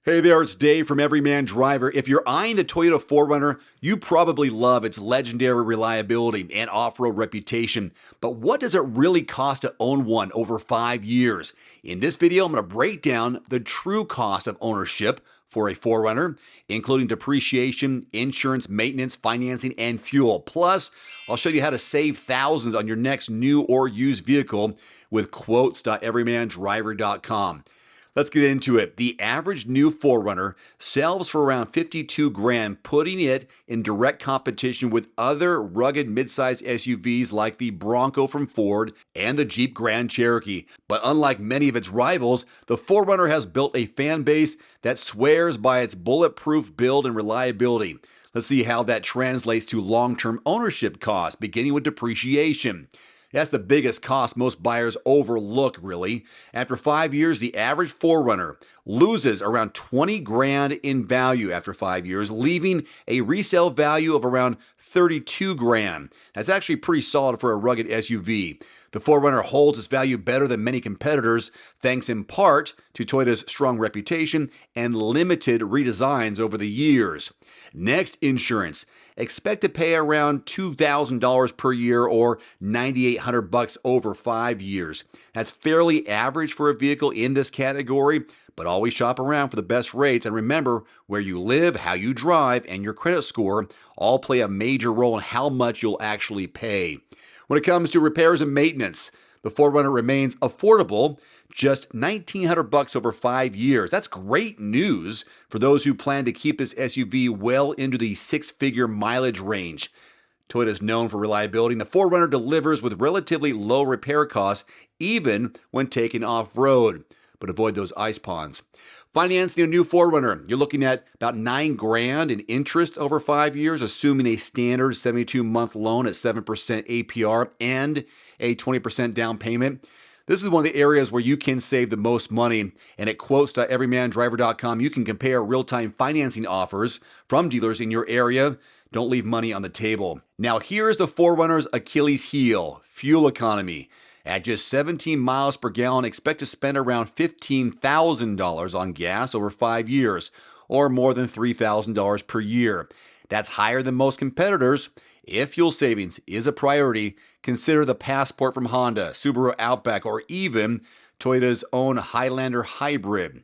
Hey there, it's Dave from Everyman Driver. If you're eyeing the Toyota 4Runner, you probably love its legendary reliability and off-road reputation. But what does it really cost to own one over 5 years? In this video, I'm going to break down the true cost of ownership for a 4Runner, including depreciation, insurance, maintenance, financing, and fuel. Plus, I'll show you how to save thousands on your next new or used vehicle with quotes.everymandriver.com. Let's get into it. The average new 4Runner sells for around 52 grand, putting it in direct competition with other rugged midsize SUVs like the Bronco from Ford and the Jeep Grand Cherokee. But unlike many of its rivals, the 4Runner has built a fan base that swears by its bulletproof build and reliability. Let's see how that translates to long-term ownership costs, beginning with depreciation. That's the biggest cost most buyers overlook, really. After 5 years, the average 4Runner loses around 20 grand in value after 5 years, leaving a resale value of around 32 grand. That's actually pretty solid for a rugged SUV. The 4Runner holds its value better than many competitors, thanks in part to Toyota's strong reputation and limited redesigns over the years. Next, insurance. Expect to pay around $2,000 per year or $9,800 over 5 years. That's fairly average for a vehicle in this category, but always shop around for the best rates. And remember, where you live, how you drive, and your credit score all play a major role in how much you'll actually pay. When it comes to repairs and maintenance, the 4Runner remains affordable, just $1,900 over 5 years. That's great news for those who plan to keep this SUV well into the six-figure mileage range. Toyota is known for reliability, and the 4Runner delivers with relatively low repair costs, even when taken off-road. But avoid those ice ponds. Financing a new 4Runner, you're looking at about $9 grand in interest over 5 years, assuming a standard 72-month loan at 7% APR and a 20% down payment. This is one of the areas where you can save the most money, and at quotes.everymandriver.com, you can compare real-time financing offers from dealers in your area. Don't leave money on the table. Now, here's the 4Runner's Achilles heel, fuel economy. At just 17 miles per gallon, expect to spend around $15,000 on gas over 5 years, or more than $3,000 per year. That's higher than most competitors. If fuel savings is a priority, consider the Passport from Honda, Subaru Outback, or even Toyota's own Highlander Hybrid.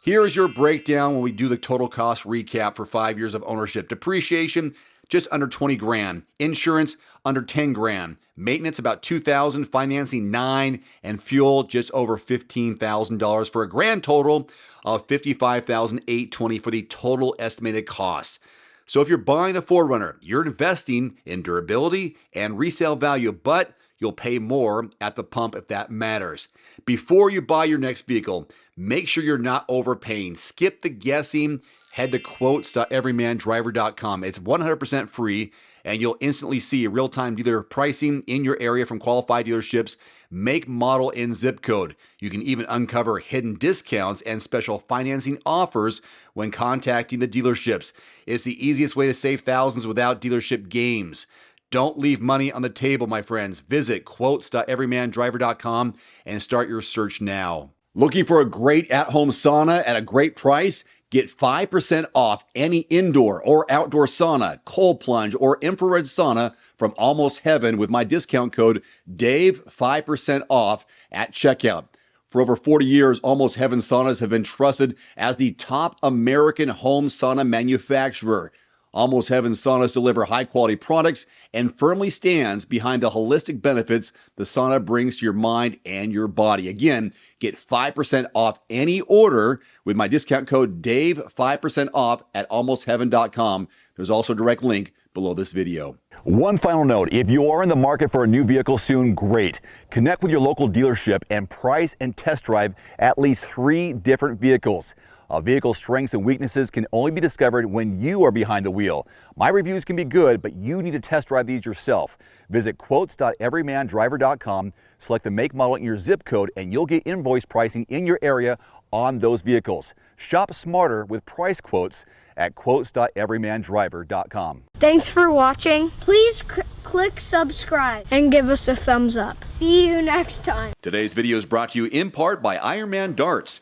Here is your breakdown when we do the total cost recap for 5 years of ownership. Depreciation, just under 20 grand. Insurance, under 10 grand. Maintenance, about $2,000. Financing, $9,000. And fuel, just over $15,000 for a grand total of $55,820 for the total estimated cost. So if you're buying a 4Runner, you're investing in durability and resale value, but you'll pay more at the pump if that matters. Before you buy your next vehicle, make sure you're not overpaying. Skip the guessing. Head to quotes.everymandriver.com. It's 100% free, and you'll instantly see real-time dealer pricing in your area from qualified dealerships, make, model, and zip code. You can even uncover hidden discounts and special financing offers when contacting the dealerships. It's the easiest way to save thousands without dealership games. Don't leave money on the table, my friends. Visit quotes.everymandriver.com and start your search now. Looking for a great at-home sauna at a great price? Get 5% off any indoor or outdoor sauna, cold plunge, or infrared sauna from Almost Heaven with my discount code DAVE, 5% off at checkout. For over 40 years, Almost Heaven Saunas have been trusted as the top American home sauna manufacturer. Almost Heaven Saunas deliver high-quality products and firmly stands behind the holistic benefits the sauna brings to your mind and your body. Again, get 5% off any order with my discount code DAVE, 5% off at almostheaven.com. There's also a direct link below this video. One final note, if you are in the market for a new vehicle soon, great. Connect with your local dealership and price and test drive at least 3 different vehicles. A vehicle's strengths and weaknesses can only be discovered when you are behind the wheel. My reviews can be good, but you need to test drive these yourself. Visit quotes.everymandriver.com, select the make, model, and your zip code, and you'll get invoice pricing in your area on those vehicles. Shop smarter with price quotes at quotes.everymandriver.com. Thanks for watching. Please click subscribe and give us a thumbs up. See you next time. Today's video is brought to you in part by Ironman Darts.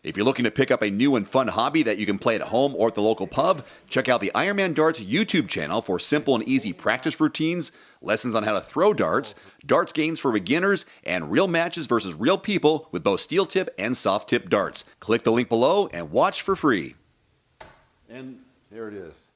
If you're looking to pick up a new and fun hobby that you can play at home or at the local pub, check out the Ironman Darts YouTube channel for simple and easy practice routines, lessons on how to throw darts, darts games for beginners, and real matches versus real people with both steel tip and soft tip darts. Click the link below and watch for free. And there it is.